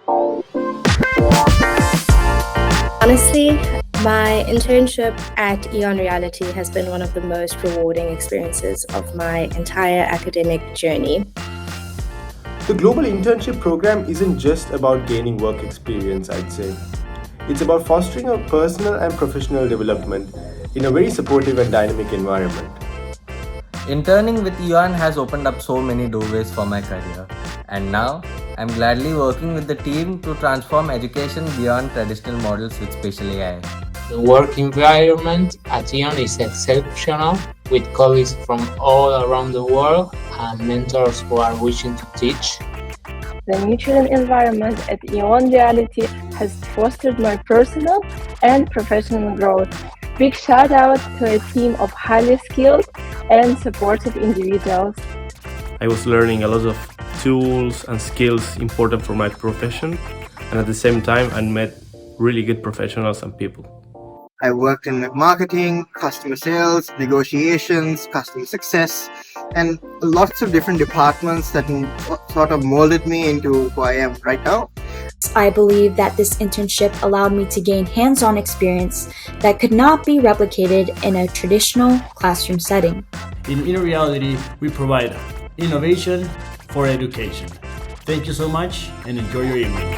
Honestly, my internship at Eon Reality has been one of the most rewarding experiences of my entire academic journey. The global internship program isn't just about gaining work experience, I'd say. It's about fostering a personal and professional development in a very supportive and dynamic environment. Interning with Eon has opened up so many doorways for my career, and now I'm gladly working with the team to transform education beyond traditional models with spatial AI. The work environment at Eon is exceptional, with colleagues from all around the world and mentors who are wishing to teach. The nurturing environment at Eon Reality has fostered my personal and professional growth. Big shout out to a team of highly skilled and supportive individuals. I was learning a lot of tools and skills important for my profession, and at the same time I met really good professionals and people. I worked in marketing, customer sales, negotiations, customer success, and lots of different departments that sort of molded me into who I am right now. I believe that this internship allowed me to gain hands-on experience that could not be replicated in a traditional classroom setting. In Reality, we provide innovation for education. Thank you so much and enjoy your evening.